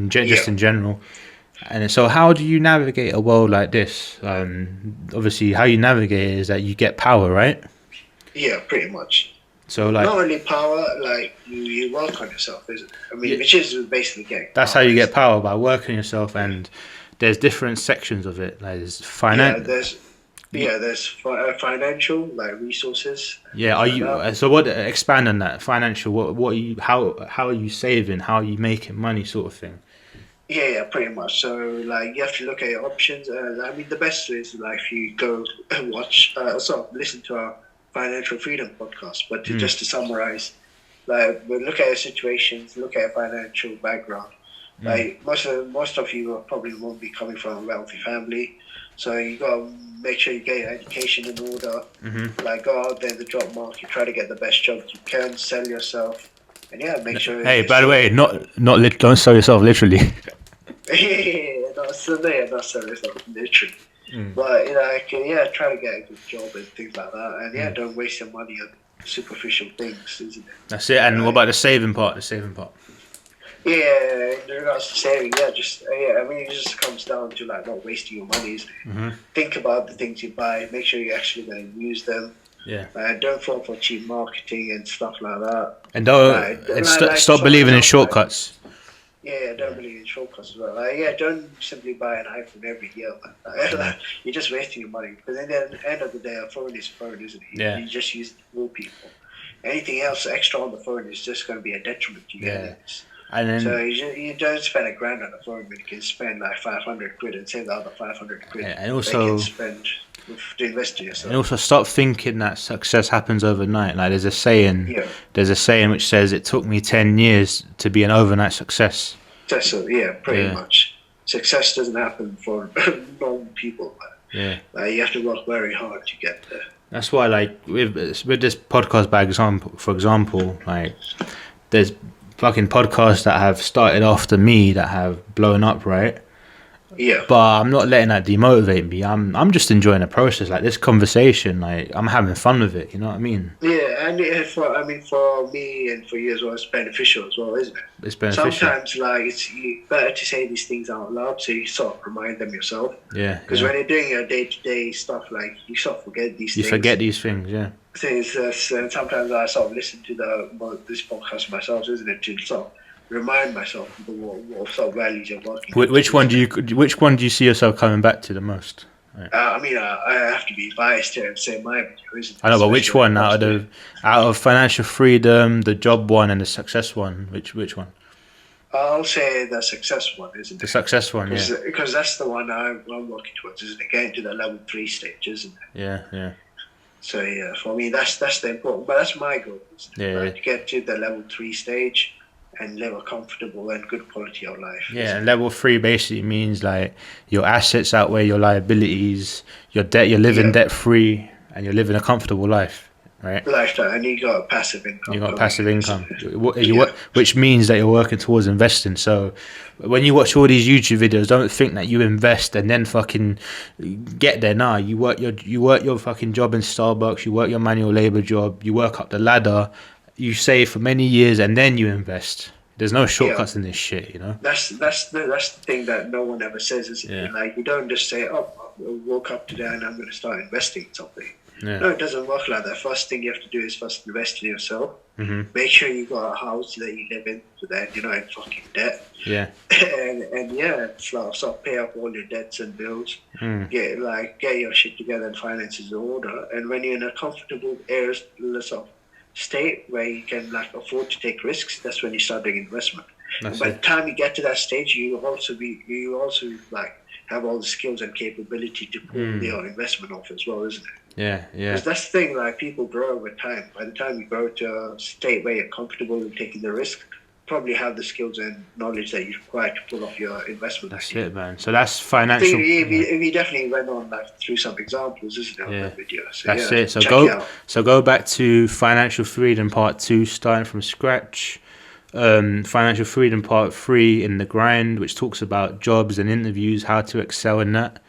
just in general. And so how do you navigate a world like this? Obviously, how you navigate it is that you get power, right? Yeah, pretty much. So like, not only power, like you work on yourself, isn't it? I mean, yeah, which is basically getting that's power. how you get power, by working yourself. And there's different sections of it. Like there's Yeah, there's financial, like resources. Yeah, are you? So what? Expand on that. Financial. What are you? How are you saving? How are you making money? Sort of thing. Yeah, pretty much. So, like, you have to look at your options. I mean, the best is, like, if you go and watch, listen to our Financial Freedom podcast. But just to summarize, like, we look at your situations, look at your financial background. Like, most of you probably won't be coming from a wealthy family. So, you got to make sure you get your education in order. Like, go out there in the job market, try to get the best job you can, sell yourself. And yeah, make sure. Hey, by the way, don't sell yourself literally. not sell yourself literally. But try to get a good job and things like that. And don't waste your money on superficial things, isn't it? That's it. And what about the saving part? Yeah, in regards to saving, I mean, it just comes down to like not wasting your money, isn't it? Think about the things you buy, make sure you're actually going to use them. Yeah. Don't fall for cheap marketing and stuff like that. And stop believing in shortcuts. Don't believe in shortcuts as well. Don't simply buy an iPhone every year. You're just wasting your money. Because at the end of the day, a phone is a phone, isn't it? Yeah. You just use it for people. Anything else extra on the phone is just going to be a detriment to your earnings. And then, so you don't spend $1,000 on a phone, but you can spend like 500 quid and save the other 500 quid. And also, you can spend to invest in yourself. And also, stop thinking that success happens overnight. Like there's a saying which says it took me 10 years to be an overnight success. Pretty much. Success doesn't happen for normal people. You have to work very hard to get there. That's why, like with this podcast, for example, like there's fucking podcasts that have started after me that have blown up, right? Yeah. But I'm not letting that demotivate me. I'm just enjoying the process. Like this conversation, like I'm having fun with it. You know what I mean? Yeah, and for me and for you as well, it's beneficial as well, isn't it? It's beneficial. Sometimes, like it's better to say these things out loud, so you sort of remind them yourself. Yeah. Because when you're doing your day-to-day stuff, like you sort of forget these things. You forget these things, yeah. And sometimes I sort of listen to this podcast myself, isn't it? To sort of remind myself of what sort of values you're working. Which one do you see yourself coming back to the most? Right. I have to be biased here and say my video, isn't it? I know, but which one out of financial freedom, the job one, and the success one? Which one? I'll say the success one, isn't it? The success one, yeah. Because that's the one I'm working towards, isn't it? Getting to the level 3 stage, isn't it? Yeah. So for me, that's the important, but that's my goal. To get to the level 3 stage and live a comfortable and good quality of life. Yeah, and level 3 basically means like your assets outweigh your liabilities, you're living debt free, and you're living a comfortable life. Right. Lifetime, and you got passive income. Which means that you're working towards investing. So when you watch all these YouTube videos, don't think that you invest and then fucking get there. Nah, you work your fucking job in Starbucks, you work your manual labor job, you work up the ladder, you save for many years, and then you invest. There's no shortcuts in this shit, you know. That's the thing that no one ever says, is it? Like you don't just say, "Oh, I woke up today and I'm going to start investing in something." Yeah. No, it doesn't work like that. First thing you have to do is first invest in yourself. Make sure you got a house that you live in, so that you're not in fucking debt. Yeah. and sort of pay off all your debts and bills. Get your shit together and finances in order. And when you're in a comfortable sort of state where you can afford to take risks, that's when you start doing investment. And by the time you get to that stage, you also have all the skills and capability to pull your investment off as well, isn't it? Yeah. Because that's the thing, like people grow over time. By the time you grow to a state where you're comfortable in taking the risk, probably have the skills and knowledge that you require to pull off your investment. That's it, man. So that's financial. We definitely went on through some examples, isn't it, on that video? So, that's it. So go back to Financial Freedom Part 2, starting from scratch. Financial Freedom Part 3 in the grind, which talks about jobs and interviews, how to excel in that.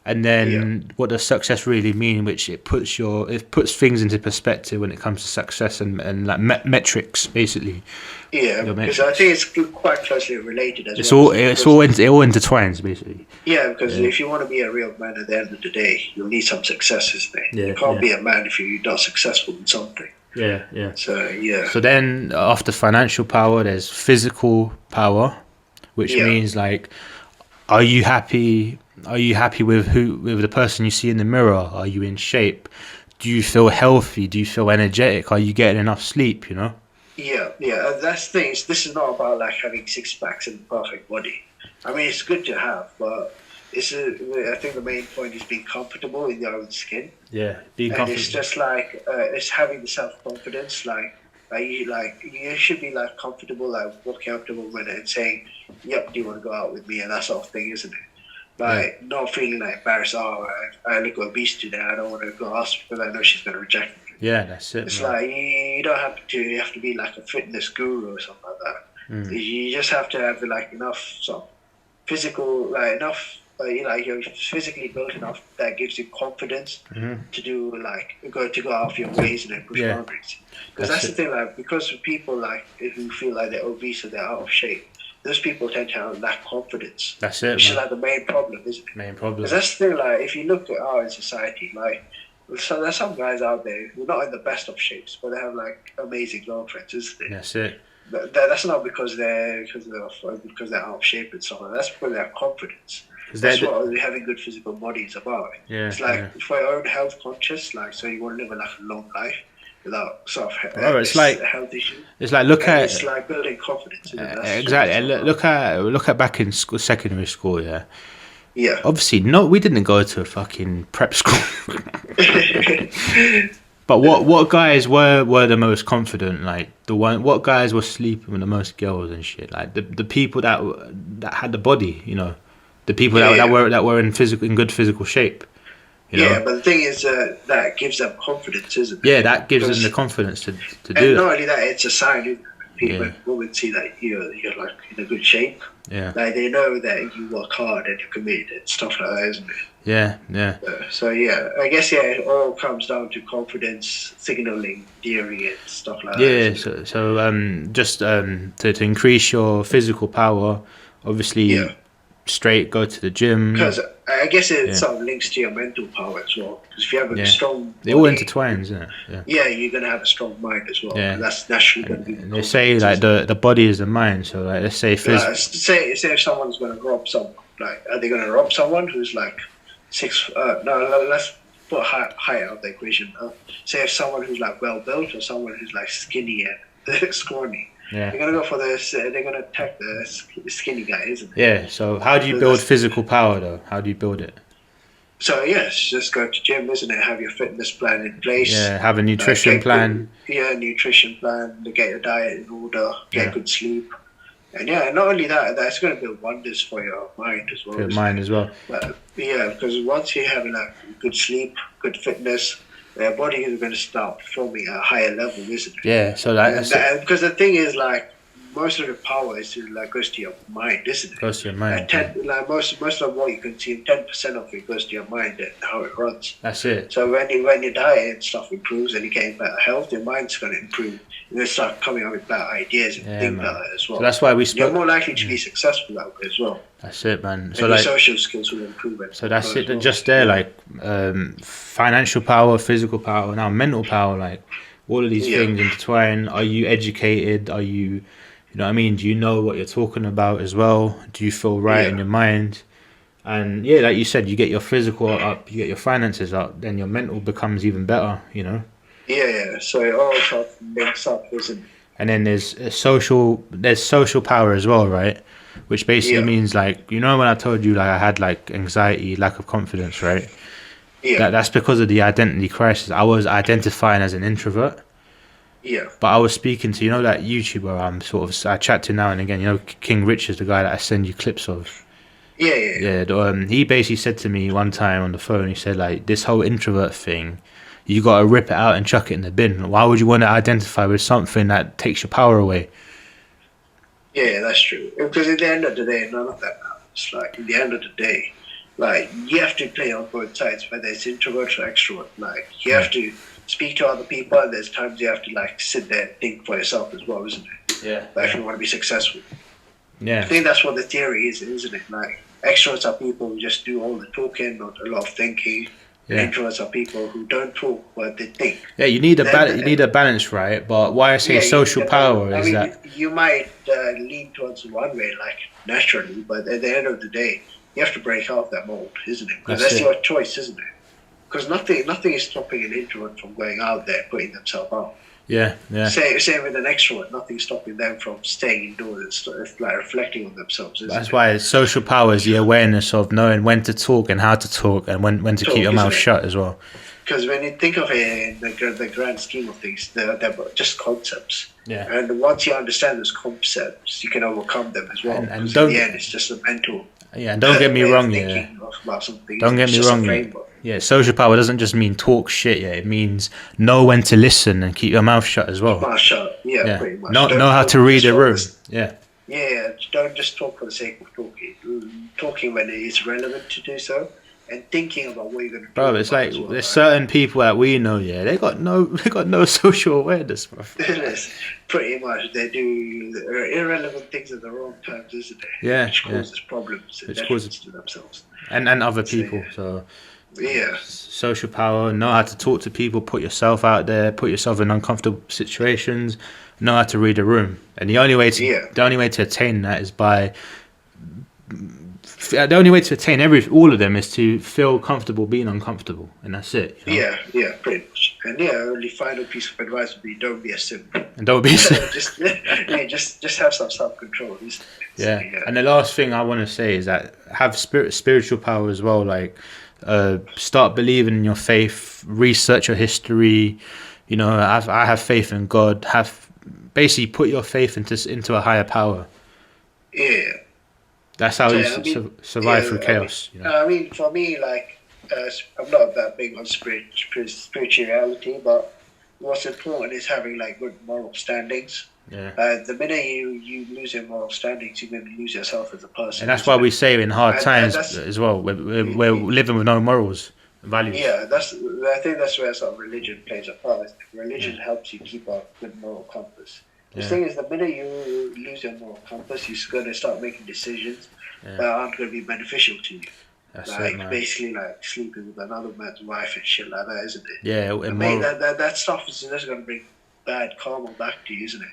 and then what does success really mean, which it puts things into perspective when it comes to success and like metrics, basically. Yeah, Your because I metrics. think it's quite closely related as It's well. all it's all it all intertwines, basically. Yeah, because Yeah. if you want to be a real man at the end of the day, you'll need some successes there. Yeah, You can't yeah. be a man if you're not successful in something. Yeah, yeah. So yeah, So then after financial power, there's physical power, which Yeah. means like, are you happy? Are you happy with the person you see in the mirror? Are you in shape? Do you feel healthy? Do you feel energetic? Are you getting enough sleep? You know? yeah. And that's the thing. This is not about like having six packs and a perfect body. I mean, it's good to have, but I think the main point is being comfortable in your own skin. Yeah, being And it's comfortable. just like it's having the self confidence. You should be like comfortable, like walking up to a woman and saying, "Yep, do you want to go out with me?" and that sort of thing, isn't it? Like not feeling like embarrassed. Oh, I look obese today. I don't want to go ask because I know she's going to reject me. Yeah, that's it. It's Man. like you don't have to. You have to be like a fitness guru or something like that. Mm. You just have to have like enough sort of physical, like enough. You're physically built enough that gives you confidence to do like go out of your ways and then push Yeah. boundaries. Because that's the thing, like because people like who feel like they're obese or they're out of shape, those people tend to lack confidence. That's it. Which is Man. like the main problem, isn't it? Main problem. Because that's the thing, like if you look at our society, like so there's some guys out there who are not in the best of shapes, but they have like amazing girlfriends, isn't it? That's it. That's not because they're out of shape and stuff like that. That's because they have confidence. That's what having good physical body is about. Yeah, It's like for your own health conscious, like so you want to live like a long life without sort of it's like health issues. it's like look at It's like building confidence. Isn't it? That's exactly. what And it's look at back in school, secondary school. Yeah, Yeah. obviously, no, we didn't go to a fucking prep school. But what guys were the most confident? Like what guys were sleeping with the most girls and shit? Like the people that had the body, you know, the people that were in good physical shape. You know? Yeah, but the thing is that gives them confidence, isn't it? Yeah, that gives them the Because- confidence to And do not that. only that, it's a sign. Isn't it? People, Yeah. women see that you're like in a good shape. Yeah, Like they know that you work hard and you're committed and stuff like that, isn't it? yeah. So yeah, I guess it all comes down to confidence, signaling, gearing it, stuff like that. Yeah, just to increase your physical power, obviously, Yeah. straight go to the gym. Because I guess it Yeah. sort of links to your mental power as well. Because if you have a Yeah. strong It all body, intertwines, isn't it? Yeah. yeah, you're gonna have a strong mind as well. Yeah. And that's naturally gonna be. And they say like the body is the mind. So like let's say Say if someone's gonna rob someone, like are they gonna rob someone who's like six? No, let's put height out of the equation. Say if someone who's like well built or someone who's like skinny and scrawny. yeah. They're gonna go for this. They're gonna attack the skinny guy, isn't it? Yeah. So how do you So build that's- physical power though? How do you build it? So yes, just go to gym, isn't it? Have your fitness plan in place. Yeah. Have a nutrition Get plan. good- nutrition plan. To get your diet in order. Get Yeah. good sleep. And yeah, not only that, that's going to build wonders for your mind as well. For your isn't mind it? as well. But, yeah, because once you have like good sleep, good fitness, their body is going to start performing at a higher level, isn't it? Yeah. So that's it. And because the thing is, like, most of the power is to like goes to your mind, isn't it? Goes to your Like mind. most of what you consume, 10% of it goes to your mind and how it runs. That's it. So when your diet and stuff improves and you get better health, your mind's going to improve. You're going to start coming up with better ideas and Yeah, think man. better as well. So that's why we You're spoke. more likely to be successful that way as well. That's it, man. So And your like. social skills will improve. So that's it. as well. Just there, like financial power, physical power, now mental power. Like all of these Yeah. things intertwine. Are you educated? Are you, you know what I mean? Do you know what you're talking about as well? Do you feel right in Yeah. your mind? And yeah, like you said, you get your physical up, you get your finances up, then your mental becomes even better. You know. Yeah. So it all sort of links up, isn't it? And then there's social power as well, right? Which basically Yeah. means like, you know, when I told you like I had like anxiety, lack of confidence, right? Yeah. That's because of the identity crisis. I was identifying as an introvert, Yeah. but I was speaking to, you know, that YouTuber I chat to now and again, you know, King Richard's the guy that I send you clips of. Yeah. He basically said to me one time on the phone, he said like, this whole introvert thing, you got to rip it out and chuck it in the bin. Why would you want to identify with something that takes your power away? Yeah, that's true. Because at the end of the day, none of that matters. Like, at the end of the day, like you have to play on both sides, whether it's introvert or extrovert. Like you have to speak to other people, and there's times you have to like sit there and think for yourself as well, isn't it? Yeah. Like if you want to be successful. Yeah. I think that's what the theory is, isn't it? Like extroverts are people who just do all the talking, not a lot of thinking. Yeah. Introverts are people who don't talk but they think. Yeah, you need a balance, right? But why I say social power is that you might lean towards one way, like naturally, but at the end of the day, you have to break out that mold, isn't it? Because that's your choice, isn't it? Because nothing is stopping an introvert from going out there and putting themselves out. Yeah. Same with an extrovert, nothing's stopping them from staying indoors and like reflecting on themselves. That's why social power is the awareness of knowing when to talk and how to talk and when to keep your mouth shut as well. Because when you think of it in the grand scheme of things, they're just concepts. Yeah. And once you understand those concepts, you can overcome them as well. And in the end, it's just a mental. Yeah, and don't get me wrong. Don't get me wrong. Yeah, social power doesn't just mean talk shit. Yeah, it means know when to listen and keep your mouth shut as well. Mouth shut. Yeah, pretty much. Know how to read a room. Yeah. Yeah, don't just talk for the sake of talking. Talking when it is relevant to do so, and thinking about what you're going to do. Bro, it's like there's certain people that we know. Yeah, they got no social awareness, bro. Pretty much, they do irrelevant things at the wrong times, isn't it? Yeah, which causes problems. Which causes to themselves and other people. So yeah, social power. Know how to talk to people. Put yourself out there. Put yourself in uncomfortable situations. Know how to read a room. And the only way to attain that is by. The only way to attain all of them is to feel comfortable being uncomfortable, and that's it. You know? Yeah, pretty much. And only final piece of advice would be don't be a simp. And don't be a simp. just have some self-control. Yeah. And the last thing I want to say is that have spiritual power as well. Like, start believing in your faith. Research your history. You know, I have faith in God. Basically put your faith into a higher power. Yeah. That's how you survive through chaos. I mean, for me, like, I'm not that big on spirituality, but what's important is having like good moral standings. Yeah. The minute you lose your moral standings, you're going to lose yourself as a person. And that's why we say in hard times as well, we're living with no morals and values. Yeah, I think that's where sort of religion plays a part. Religion helps you keep a good moral compass. The thing is, the minute you lose your moral compass, you're going to start making decisions that aren't going to be beneficial to you. That's basically like sleeping with another man's wife and shit like that, isn't it? Yeah, that stuff is just going to bring bad karma back to you, isn't it?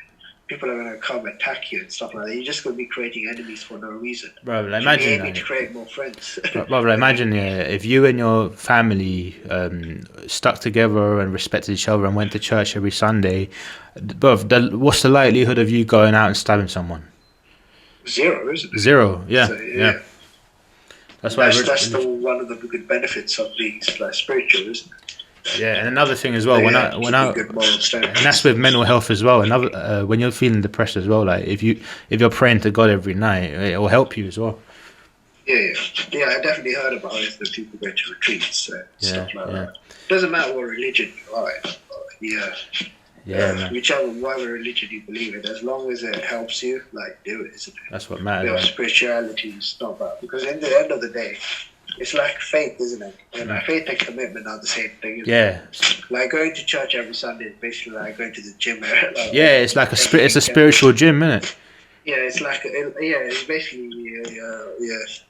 People are going to come attack you and stuff like that. You're just going to be creating enemies for no reason. Bro, imagine to create more friends. Bro, imagine if you and your family stuck together and respected each other and went to church every Sunday. Bro, what's the likelihood of you going out and stabbing someone? 0, isn't it? 0. Yeah. So, yeah. That's one of the good benefits of being spiritual, isn't it? Yeah, and another thing as well, and that's with mental health as well. Another when you're feeling depressed as well, like if you're praying to God every night, it will help you as well. Yeah. I definitely heard about it. That people go to retreats, stuff like that. Doesn't matter what religion you are. Whatever religion you believe in, as long as it helps you, like do it, isn't it? That's what matters. Spirituality is not bad because in the end of the day. It's like faith, isn't it? And faith and commitment are the same thing. Yeah. Like going to church every Sunday is basically like going to the gym. It's like it's a spiritual gym, isn't it? Yeah, it's like it's basically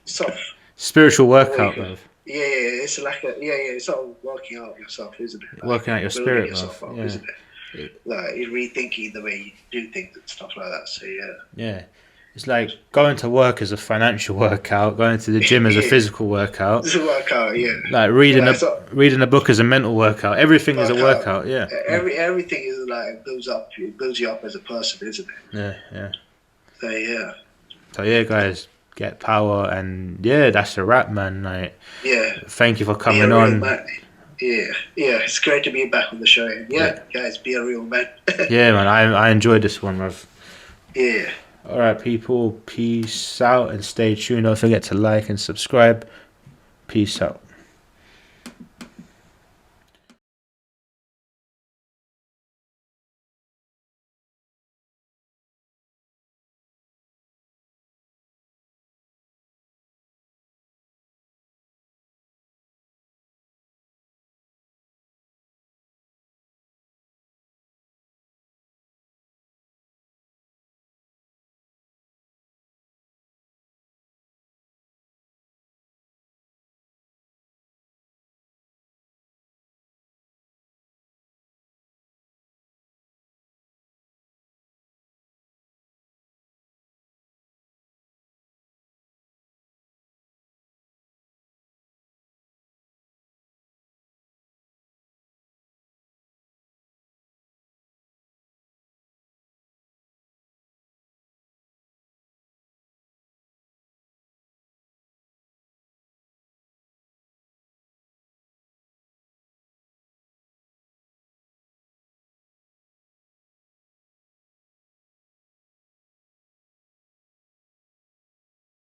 soft spiritual workout, bro. Yeah, it's like it's sort of working out yourself, isn't it? Like working out your spirit, yourself up, isn't it? Like you're rethinking the way you do things and stuff like that. So yeah. It's like going to work as a financial workout, going to the gym as a physical workout. It's a workout, yeah. Like reading a book as a mental workout. Everything is a workout, yeah. Everything is like builds you up as a person, isn't it? Yeah. So guys, get power, and that's a wrap, man. Like, thank you for coming on. It's great to be back on the show. Guys, be a real man. Yeah, man, I enjoyed this one, bruv. Yeah. All right, people, peace out and stay tuned. Don't forget to like and subscribe. Peace out.